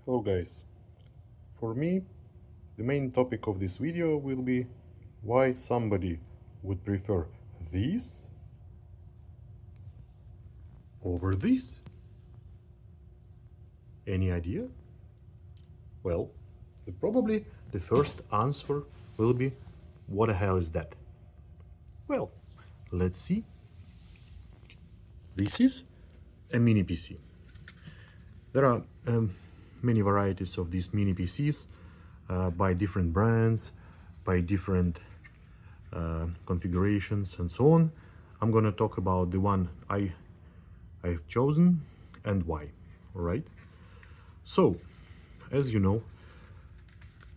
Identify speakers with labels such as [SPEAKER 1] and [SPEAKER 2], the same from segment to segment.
[SPEAKER 1] Hello guys, for me the main topic of this video will be why somebody would prefer this over this. Any idea? Well, probably the first answer will be what the hell is that? Well, let's see. This is a mini PC. There are many varieties of these mini PCs by different brands, by different configurations and so on. I'm gonna talk about the one I've chosen and why. All right. So, as you know,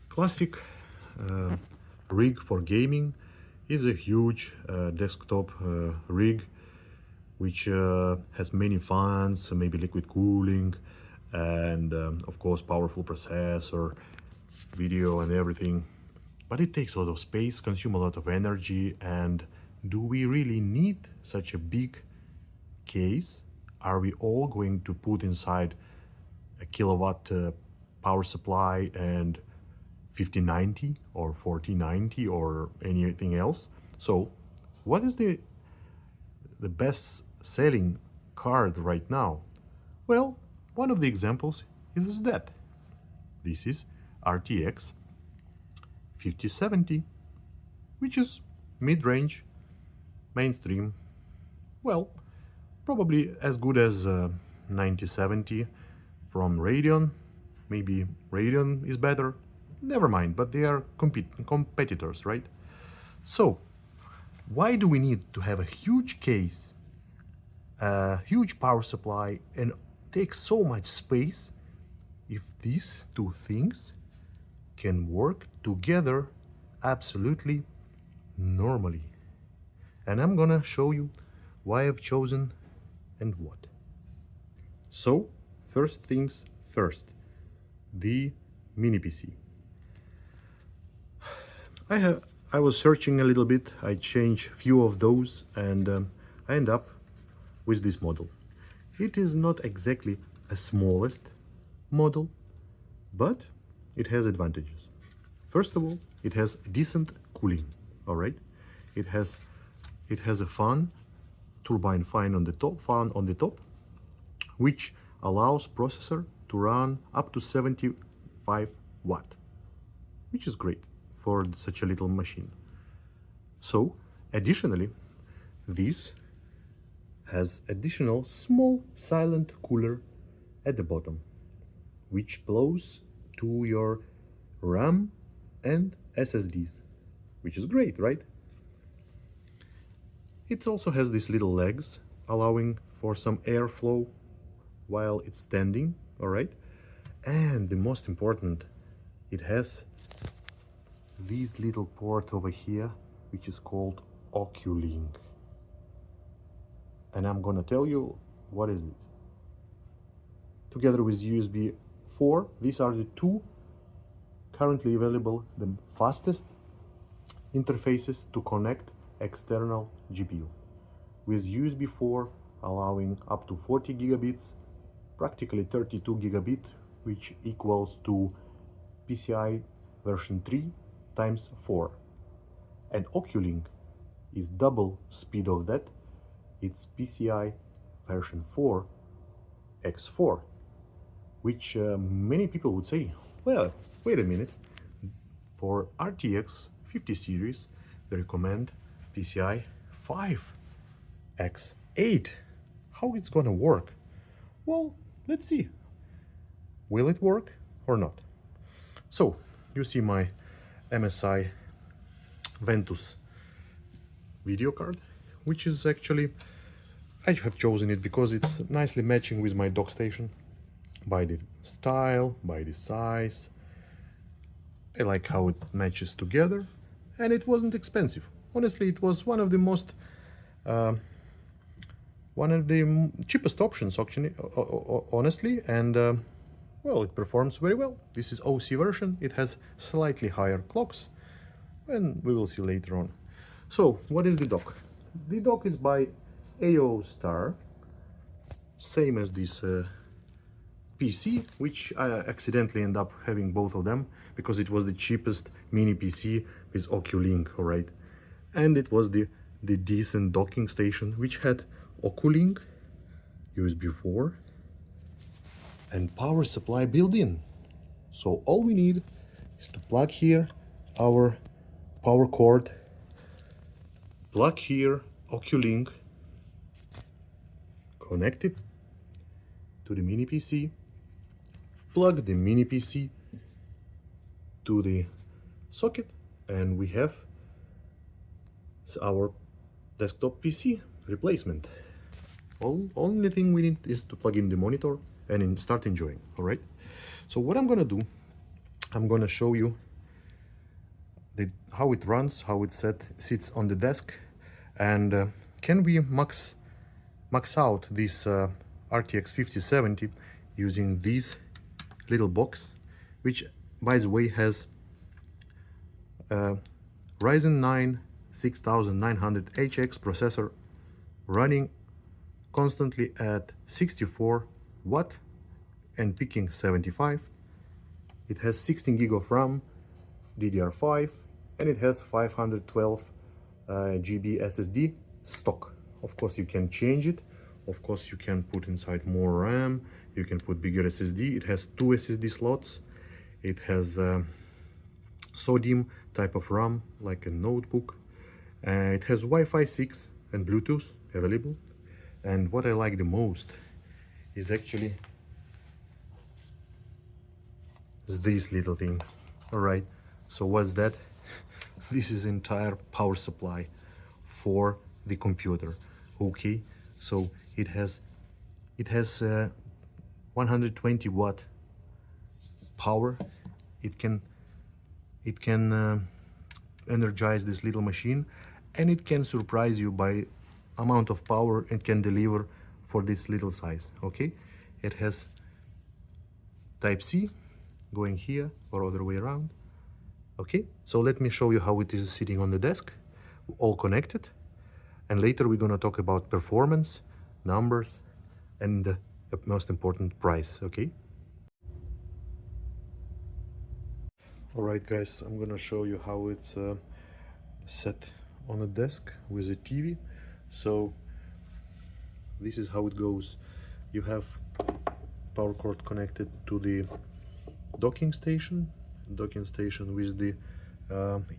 [SPEAKER 1] classic rig for gaming is a huge desktop rig which has many fans, maybe liquid cooling, and of course powerful processor, video and everything. But it takes a lot of space, consumes a lot of energy, and do we really need such a big case? Are we all going to put inside a kilowatt power supply and 5090 or 4090 or anything else? So what is the best selling card right now? Well, one of the examples is that. This is RTX 5070, which is mid-range, mainstream, well, probably as good as 9070 from Radeon. Maybe Radeon is better, never mind, but they are competitors, right? So why do we need to have a huge case, a huge power supply, and take so much space if these two things can work together absolutely normally? And I'm gonna show you why I've chosen and what. So first things first, the mini PC. I was searching a little bit, I changed few of those, and I end up with this model. It is not exactly a smallest model, but it has advantages. First of all, it has decent cooling, all right? It has a turbine fan on the top, which allows processor to run up to 75 watt, which is great for such a little machine. So additionally, this has additional small silent cooler at the bottom, which blows to your RAM and SSDs, which is great, right? It also has these little legs allowing for some airflow while it's standing, all right? And the most important, it has this little port over here, which is called Oculink. And I'm gonna tell you what is it. Together with USB4, these are the two currently available, the fastest interfaces to connect external GPU. With USB4 allowing up to 40 gigabits, practically 32 gigabit, which equals to PCI version 3 times 4. And Oculink is double speed of that. It's PCI version 4 x4, which many people would say, well, wait a minute, for RTX 50 series they recommend PCI 5 x8. How it's gonna work? Well, let's see. Will it work or not? So you see my MSI Ventus video card, which is actually, I have chosen it because it's nicely matching with my dock station by the style, by the size. I like how it matches together, and it wasn't expensive. Honestly, it was one of the most cheapest options, actually, honestly, and well, it performs very well. This is OC version. It has slightly higher clocks, and we will see later on. So, what is the dock? The dock is by AO Star, same as this PC, which I accidentally end up having both of them because it was the cheapest mini PC with Oculink, all right? And it was the decent docking station, which had Oculink USB4 and power supply built-in. So all we need is to plug here our power cord, plug here Oculink, connect it to the mini PC, plug the mini PC to the socket, and we have our desktop PC replacement. Only thing we need is to plug in the monitor and start enjoying, all right? So what I'm gonna do, I'm gonna show you how it runs, how it sits on the desk, and can we max out this RTX 5070 using this little box, which by the way has Ryzen 9 6900HX processor running constantly at 64 watt and peaking 75. It has 16 gig of RAM, DDR5, and it has 512 GB SSD stock. Of course you can change it, of course you can put inside more RAM, you can put bigger SSD. It has 2 SSD slots, it has SODIMM type of RAM like a notebook, it has Wi-Fi 6 and Bluetooth available. And what I like the most is actually this little thing. All right, so what's that? This is entire power supply for the computer. Okay, so it has 120 watt power. It can energize this little machine, and it can surprise you by amount of power it can deliver for this little size. Okay, it has type C going here or other way around. Okay, so let me show you how it is sitting on the desk, all connected, and later we're going to talk about performance, numbers, and the most important, price. Okay, all right guys, I'm going to show you how it's set on a desk with a TV. So this is how it goes. You have power cord connected to the docking station with the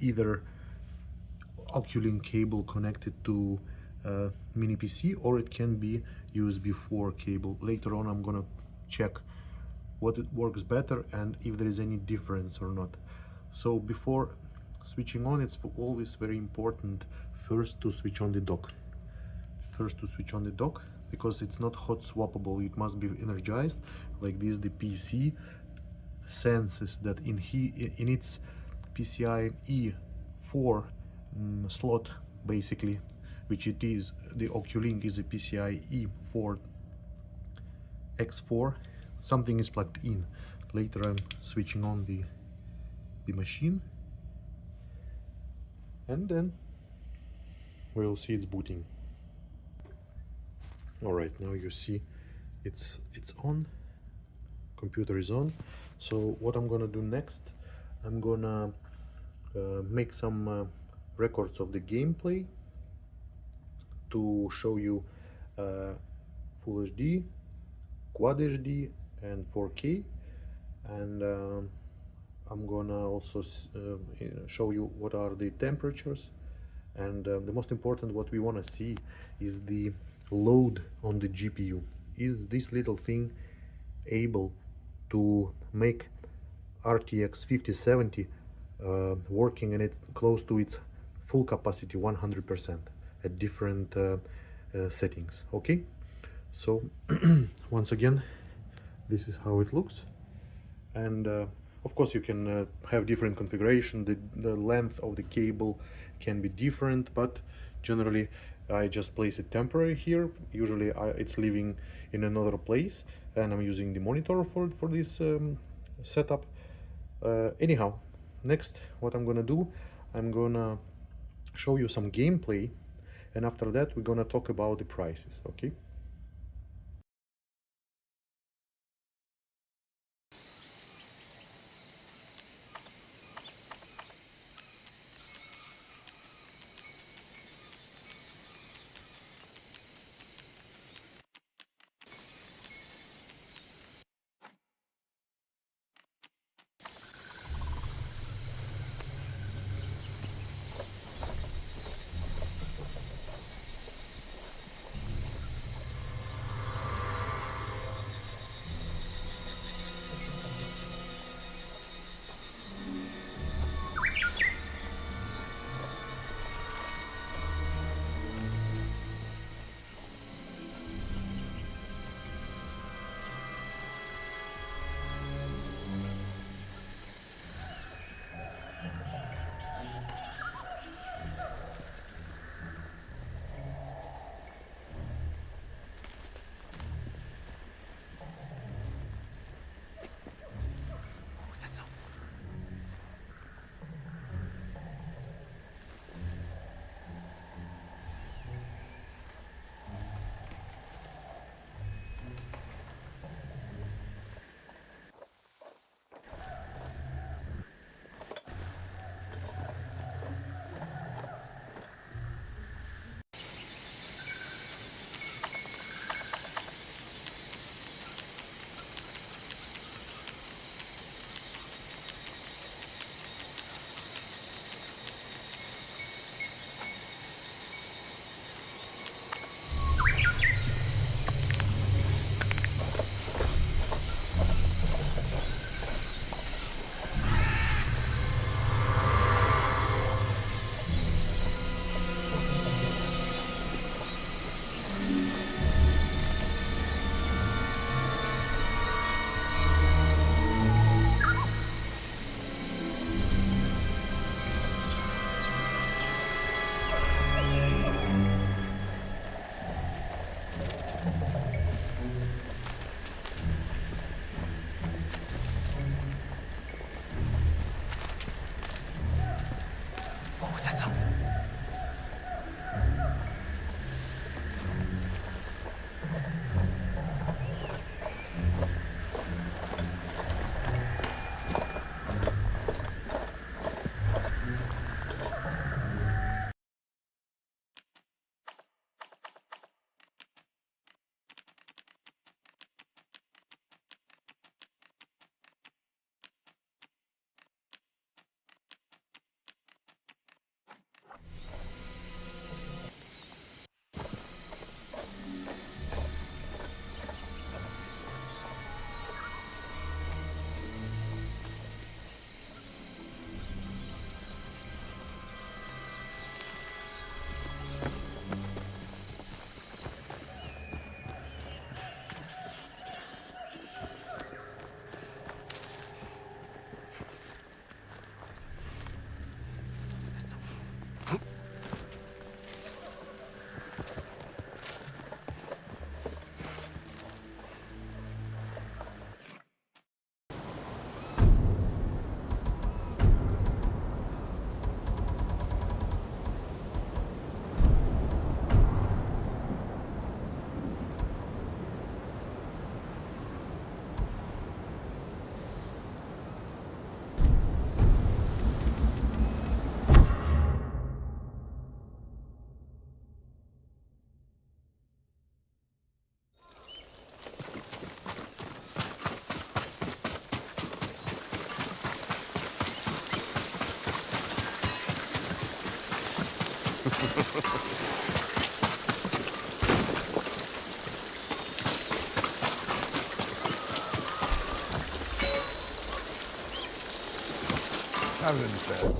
[SPEAKER 1] either Oculink cable connected to mini PC, or it can be USB4 cable. Later on I'm gonna check what it works better and if there is any difference or not. So before switching on, it's always very important first to switch on the dock. Because it's not hot swappable, it must be energized like this. The PC senses that in its PCIe 4 slot, basically, which it is, the Oculink is a PCIe 4 X4, something is plugged in. Later I'm switching on the machine, and then we'll see it's booting. All right, now you see it's on, computer is on. So what I'm gonna do next, I'm gonna make some records of the gameplay to show you Full HD, Quad HD, and 4K, and I'm gonna also show you what are the temperatures, and the most important, what we want to see is the load on the GPU. Is this little thing able to make RTX 5070 working and it close to its full capacity 100% at different settings? Okay, so once again, this is how it looks, and of course you can have different configuration. The length of the cable can be different, but generally I just place it temporary here. Usually it's living in another place, and I'm using the monitor for this setup. Anyhow, next what I'm gonna do, I'm gonna show you some gameplay, and after that we're gonna talk about the prices. Okay.
[SPEAKER 2] Aaron's bed.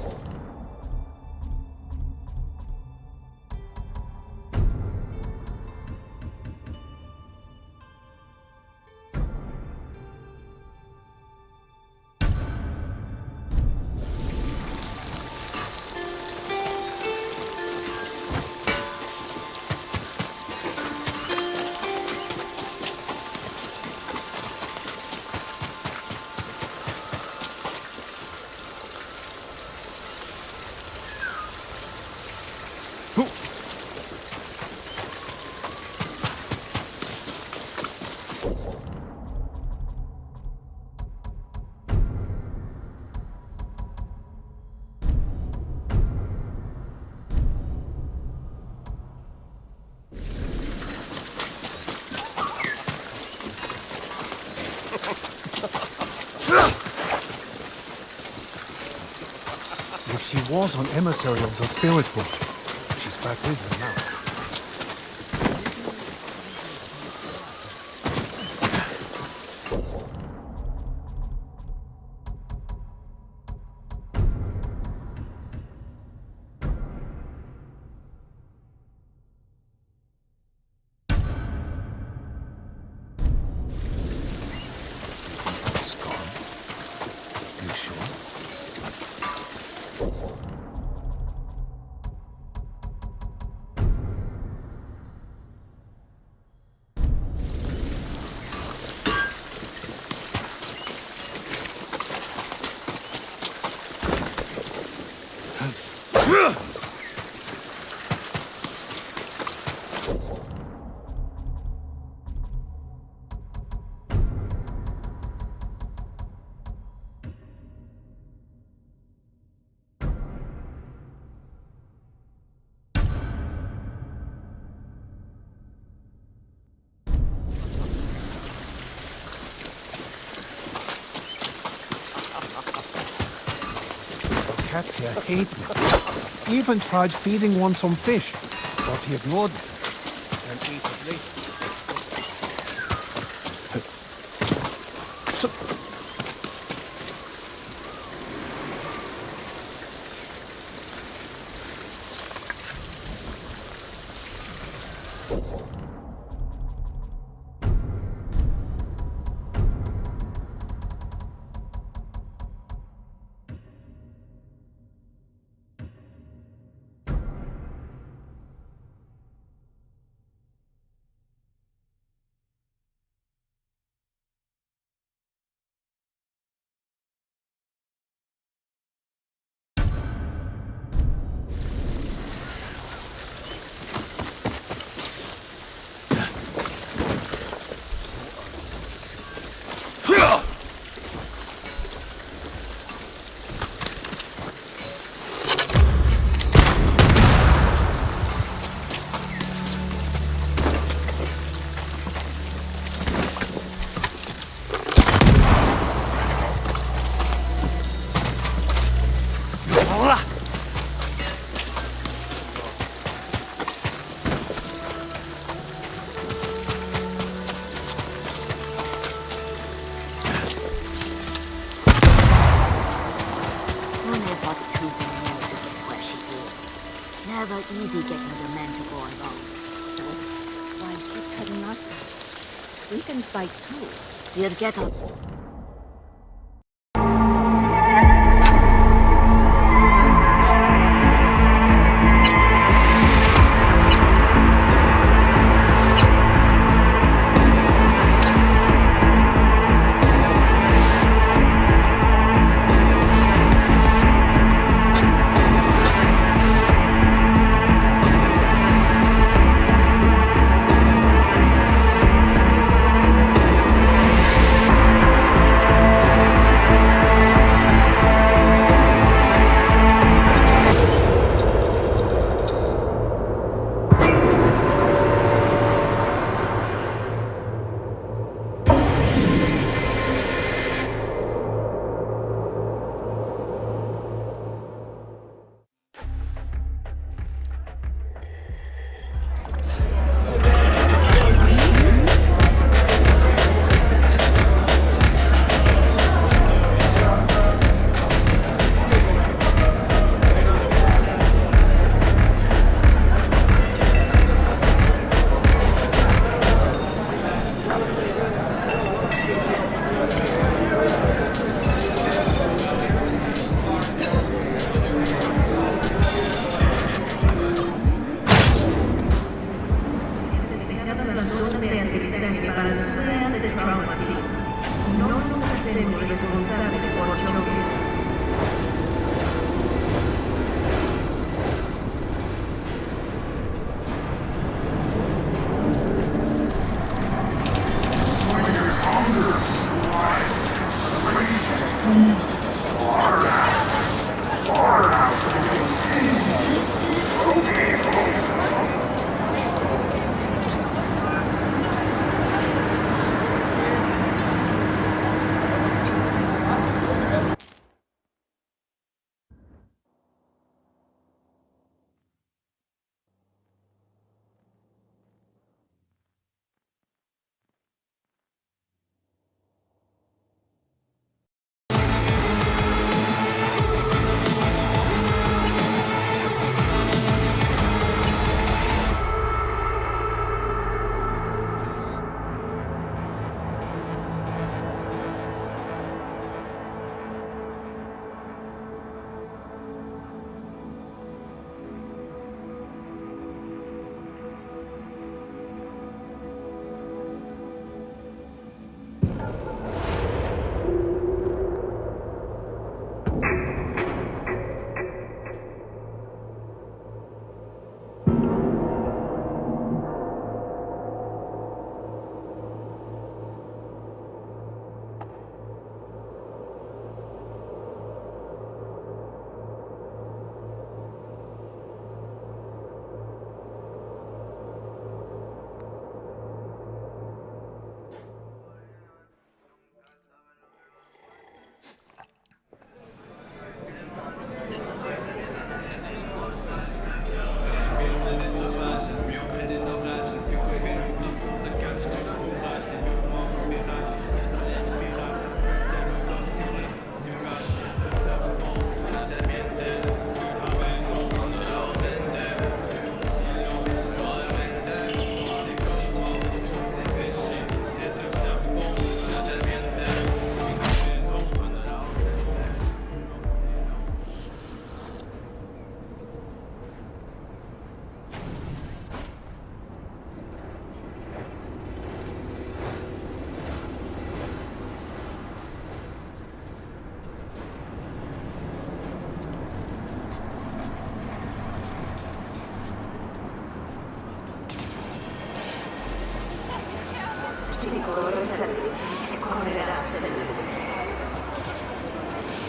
[SPEAKER 3] If she was an emissary of the spirit book, she's back with her now.
[SPEAKER 2] It's gone. You sure?
[SPEAKER 3] Cats here hate me. Even tried feeding one some fish, but he ignored me and ate it later. So,
[SPEAKER 4] Never easy getting the men to go involved. So, why is she cutting us out? We can fight too. You'll get up.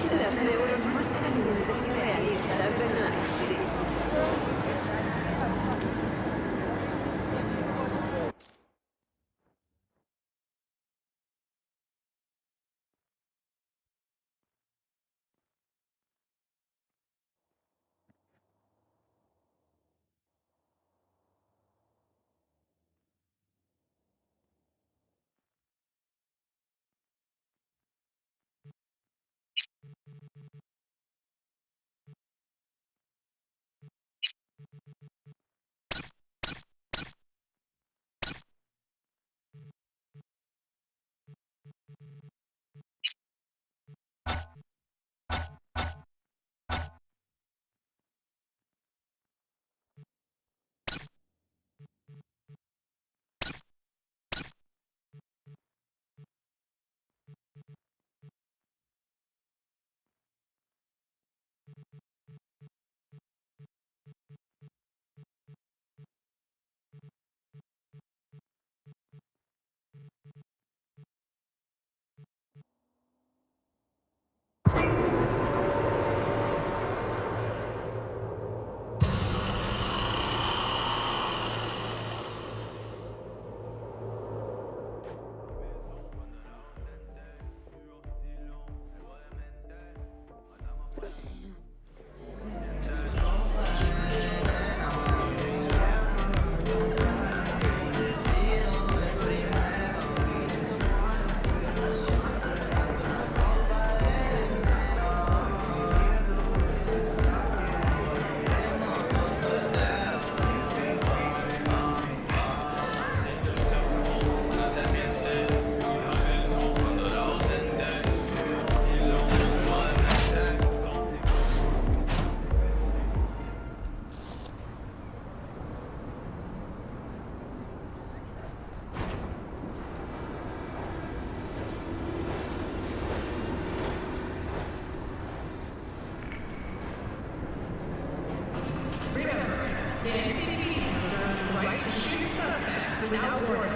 [SPEAKER 5] Las neuros más calientes y realistas de la sí.
[SPEAKER 6] The NCPD reserves the right to shoot suspects without warning.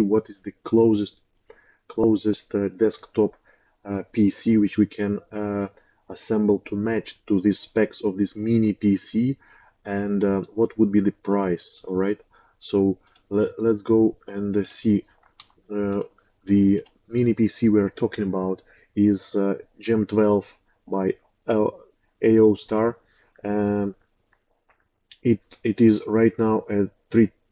[SPEAKER 1] what is the closest desktop PC which we can assemble to match to the specs of this mini PC, and what would be the price. All right, so let's go and see. The mini PC we're talking about is Gem 12 by AO Star. It is right now at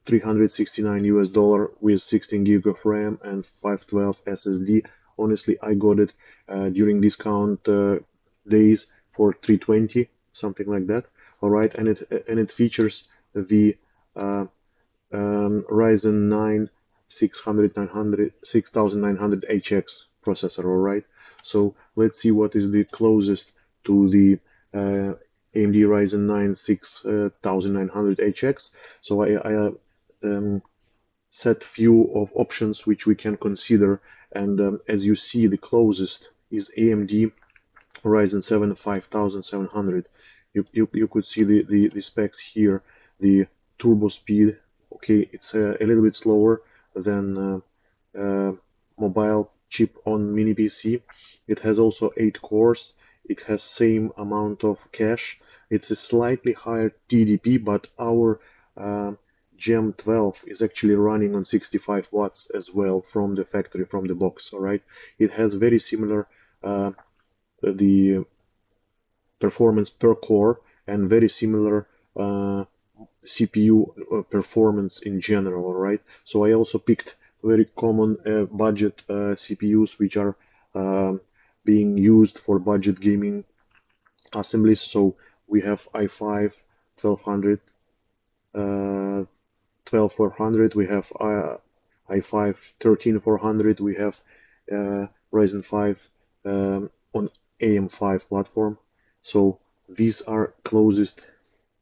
[SPEAKER 1] $369 with 16 gig of RAM and 512 SSD. Honestly, I got it during discount days for 320, something like that. All right, and it features the Ryzen 9 6900 HX processor. All right, so let's see what is the closest to the AMD Ryzen 9 6900 HX. So I set few of options which we can consider, and as you see, the closest is AMD Ryzen 7 5700. You could see the specs here. The turbo speed, okay, it's a little bit slower than mobile chip on mini PC. It has also 8 cores. It has same amount of cache. It's a slightly higher TDP, but our Gem 12 is actually running on 65 watts as well from the factory, from the box. All right, it has very similar the performance per core and very similar CPU performance in general. All right, so I also picked very common budget CPUs which are being used for budget gaming assemblies. So we have i5 1200, 12400, we have i5 13400, we have Ryzen 5 on AM5 platform. So these are closest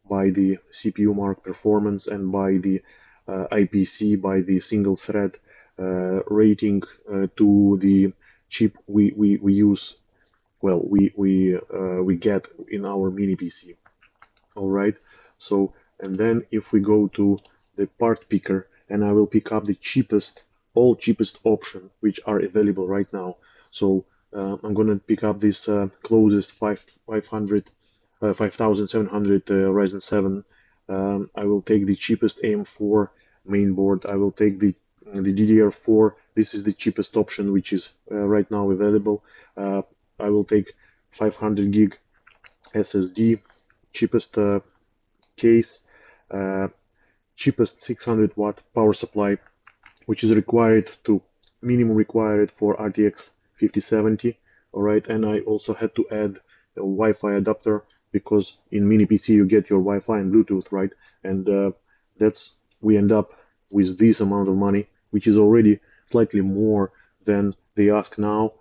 [SPEAKER 1] by the CPU mark performance and by the IPC, by the single thread rating to the chip we use, well, we get in our mini PC. All right, so and then if we go to the part picker, and I will pick up the cheapest option which are available right now. So I'm gonna pick up this closest 5700 Ryzen 7. I will take the cheapest AM4 mainboard. I will take the DDR4. This is the cheapest option which is right now available. I will take 500 gig SSD, cheapest case, cheapest 600 watt power supply, which is required to minimum required for RTX 5070. All right, and I also had to add a Wi-Fi adapter because in mini PC you get your Wi-Fi and Bluetooth, right? And that's we end up with this amount of money, which is already slightly more than they ask now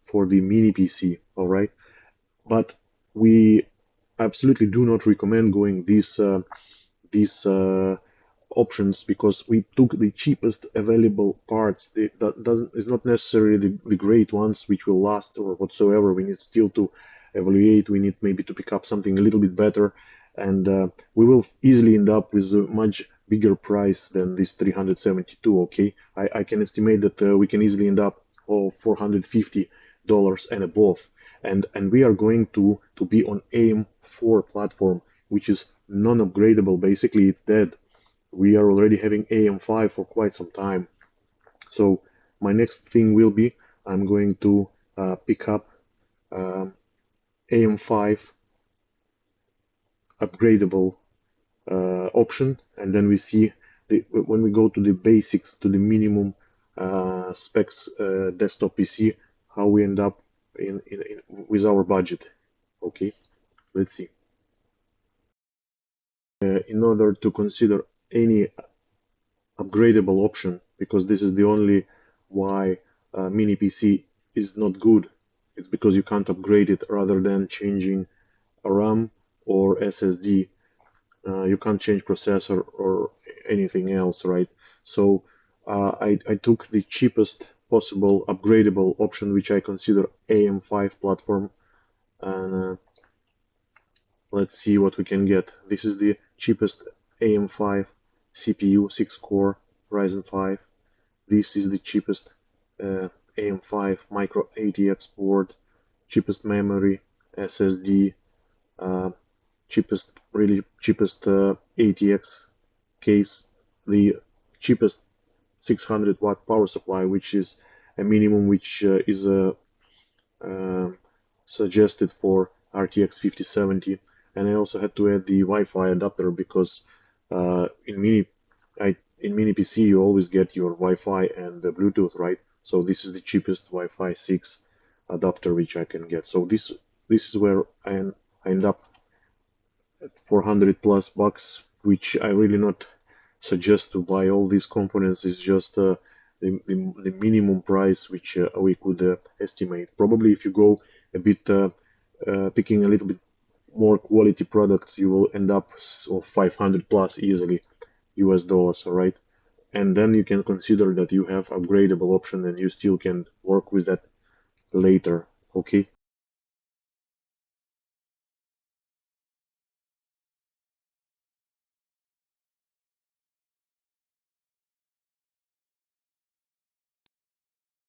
[SPEAKER 1] for the mini PC. All right, but we absolutely do not recommend going these options because we took the cheapest available parts. That is not necessarily the great ones which will last or whatsoever. We need still to evaluate. We need maybe to pick up something a little bit better, and we will easily end up with a much bigger price than this 372. Okay, I can estimate that we can easily end up $450 and above, and we are going to be on AM4 platform, which is non-upgradable. Basically, it's dead. We are already having AM5 for quite some time. So my next thing will be I'm going to pick up AM5 upgradable option, and then we see when we go to the basics, to the minimum specs desktop PC, how we end up in with our budget. Okay, let's see. In order to consider any upgradable option, because this is the only why mini PC is not good, it's because you can't upgrade it rather than changing a RAM or SSD. You can't change processor or anything else, right? So I took the cheapest possible upgradable option, which I consider AM5 platform, and let's see what we can get. This is the cheapest AM5 CPU, 6-core Ryzen 5. this is the cheapest AM5 micro ATX board, cheapest memory, SSD, really cheapest ATX case, the cheapest 600 watt power supply, which is a minimum which is suggested for RTX 5070. And I also had to add the Wi-Fi adapter because in mini PC you always get your Wi-Fi and the Bluetooth, right? So this is the cheapest Wi-Fi 6 adapter which I can get. So this is where I end up at 400 plus bucks, which I really not suggest to buy all these components. Is just the minimum price which we could estimate. Probably if you go a bit picking a little bit more quality products, you will end up of 500 plus easily US dollars, all right? And then you can consider that you have upgradable option and you still can work with that later, okay?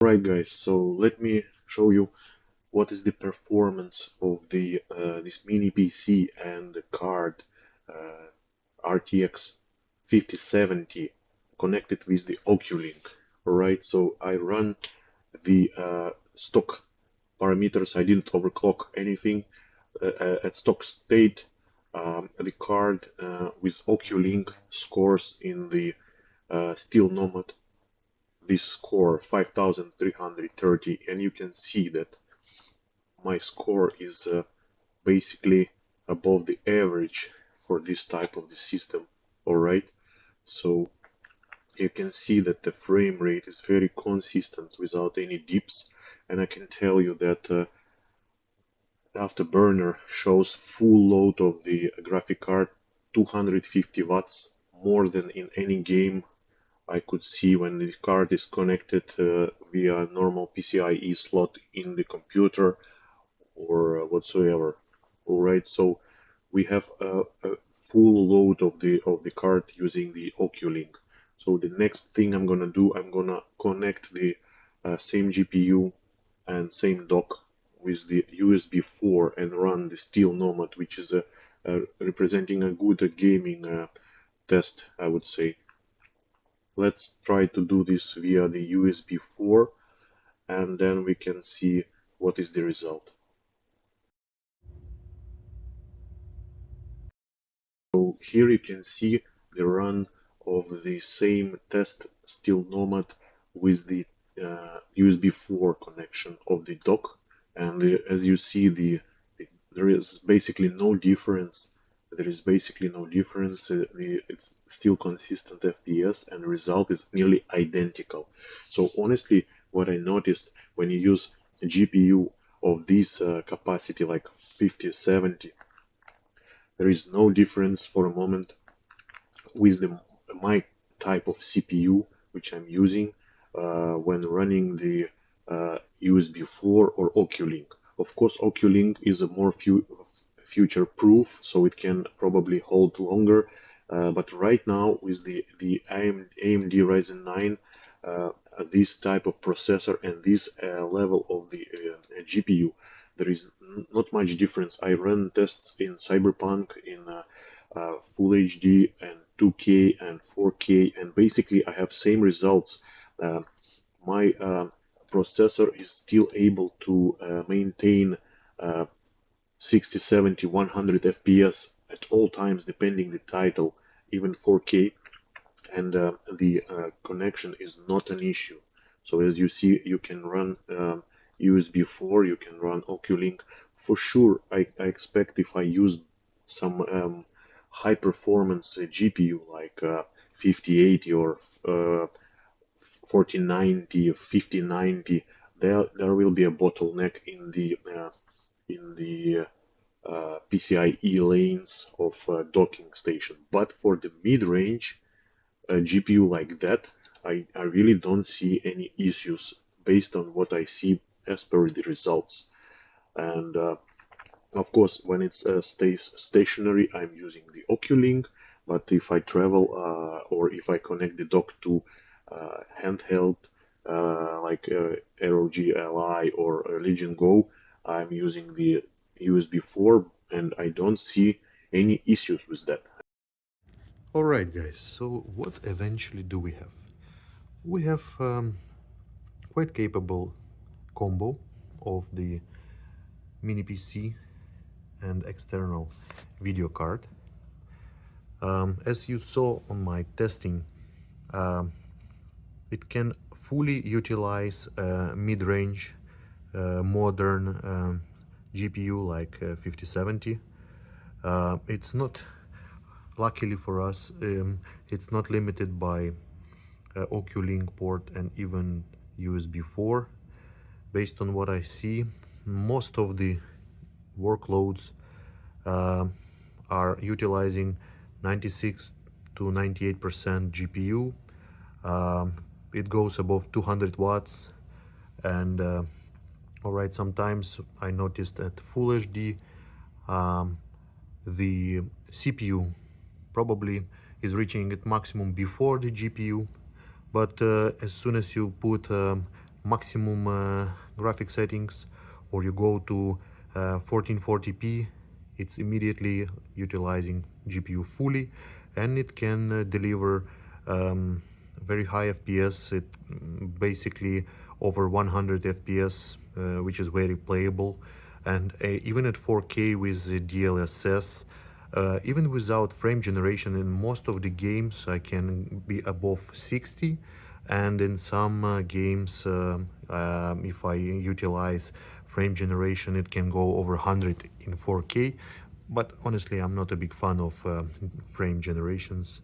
[SPEAKER 1] Right, guys, so let me show you what is the performance of the this mini PC and the card RTX 5070 connected with the Oculink. Alright, so I run the stock parameters. I didn't overclock anything at stock state. The card with Oculink scores in the Steel Nomad this score 5330, and you can see that my score is basically above the average for this type of the system. All right, so you can see that the frame rate is very consistent without any dips, and I can tell you that Afterburner shows full load of the graphic card, 250 watts, more than in any game I could see when the card is connected via normal PCIe slot in the computer or whatsoever. Alright, so we have a full load of the card using the Oculink. So the next thing I'm gonna do, I'm gonna connect the same GPU and same dock with the USB4 and run the Steel Nomad, which is representing a good gaming test, I would say. Let's try to do this via the USB4 and then we can see what is the result. So here you can see the run of the same test Steel Nomad with the USB4 connection of the dock, and as you see there is basically no difference. It's still consistent FPS and the result is nearly identical. So honestly, what I noticed when you use a GPU of this capacity like 5070, there is no difference for a moment with my type of CPU which I'm using when running the USB4 or Oculink. Of course, Oculink is a more future proof, so it can probably hold longer, but right now with the AMD Ryzen 9 this type of processor and this level of the GPU, there is not much difference. I run tests in Cyberpunk in Full HD and 2K and 4K, and basically I have same results. My processor is still able to maintain 60, 70, 100 FPS at all times, depending the title, even 4K, and the connection is not an issue. So as you see, you can run USB4, you can run Oculink. For sure, I expect if I use some high performance GPU like 5080 or 4090 or 5090, there will be a bottleneck in the PCIe lanes of docking station. But for the mid-range GPU like that, I really don't see any issues based on what I see as per the results. And of course, when it stays stationary, I'm using the Oculink. But if I travel or if I connect the dock to handheld like ROG Ally or Legion Go, I'm using the USB4 and I don't see any issues with that. Alright guys, so what eventually do we have? We have quite capable combo of the mini PC and external video card. As you saw on my testing, it can fully utilize mid-range modern GPU like 5070. It's not, luckily for us, it's not limited by Oculink port and even USB4. Based on what I see, most of the workloads are utilizing 96 to 98% GPU. It goes above 200 watts, and all right, sometimes I noticed at Full HD the CPU probably is reaching its maximum before the GPU, but as soon as you put maximum graphic settings or you go to 1440p, it's immediately utilizing GPU fully, and it can deliver very high FPS. It basically over 100 FPS, which is very playable, and even at 4K with the DLSS, even without frame generation, in most of the games I can be above 60, and in some games, if I utilize frame generation, it can go over 100 in 4K. But honestly, I'm not a big fan of frame generations.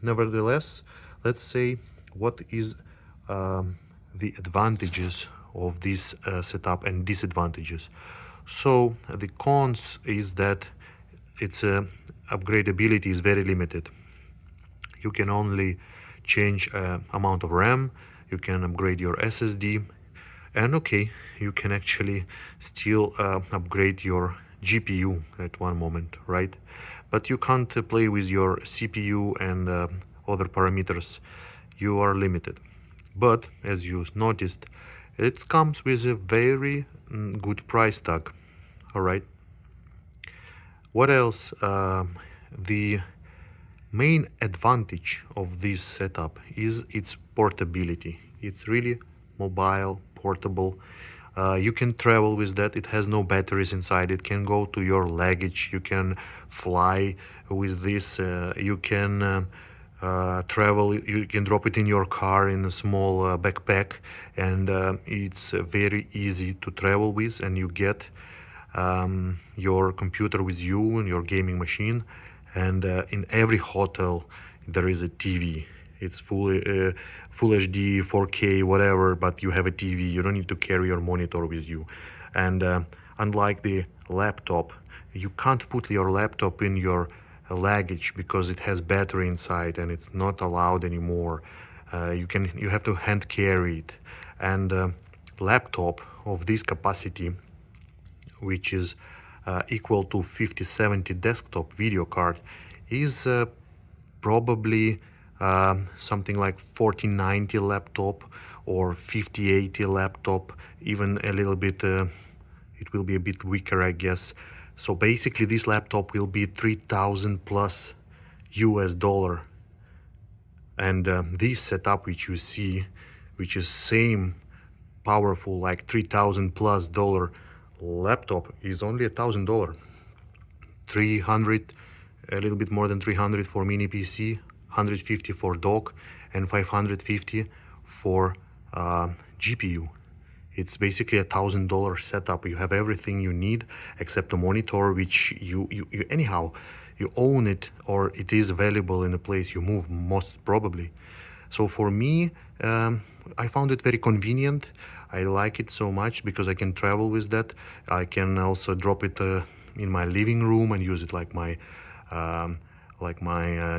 [SPEAKER 1] Nevertheless, let's say what is the advantages of this setup and disadvantages. So the cons is that its upgradability is very limited. You can only change amount of RAM, you can upgrade your SSD, and okay, you can actually still upgrade your GPU at one moment, right? But you can't play with your CPU and other parameters. You are limited. But as you noticed, it comes with a very good price tag. All right. What else? The main advantage of this setup is its portability. It's really mobile, portable. You can travel with that. It has no batteries inside. It can go to your luggage. You can fly with this. You can travel. You can drop it in your car in a small backpack, and it's very easy to travel with. And you get your computer with you and your gaming machine, and in every hotel there is a TV. It's full HD, 4K, whatever, but you have a TV. You don't need to carry your monitor with you. And unlike the laptop, you can't put your laptop in your luggage because it has battery inside and it's not allowed anymore. You have to hand carry it. And laptop of this capacity, which is equal to 5070 desktop video card, is probably something like 4090 laptop or 5080 laptop, even a little bit, it will be a bit weaker, I guess. So basically this laptop will be 3000 plus US dollar. And this setup which you see, which is same powerful like 3000 plus dollar laptop, is only $1,000. 300, a little bit more than 300 for mini PC, 150 for dock, and 550 for GPU. It's basically $1,000 setup. You have everything you need except a monitor, which you anyhow you own it, or it is available in a place you move, most probably. So for me, I found it very convenient. I like it so much because I can travel with that. I can also drop it in my living room and use it like my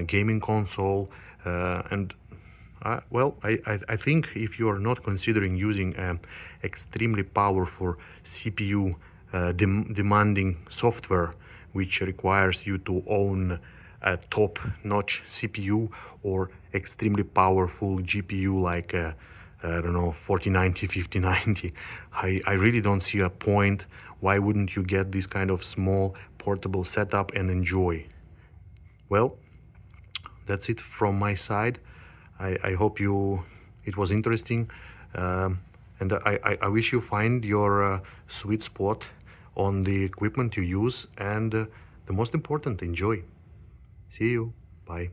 [SPEAKER 1] gaming console. I think if you are not considering using extremely powerful CPU demanding software, which requires you to own a top-notch CPU or extremely powerful GPU like I don't know, 4090, 5090. I really don't see a point. Why wouldn't you get this kind of small portable setup and enjoy? Well, that's it from my side. I hope it was interesting, and I wish you find your sweet spot on the equipment you use, and the most important, enjoy. See you. Bye.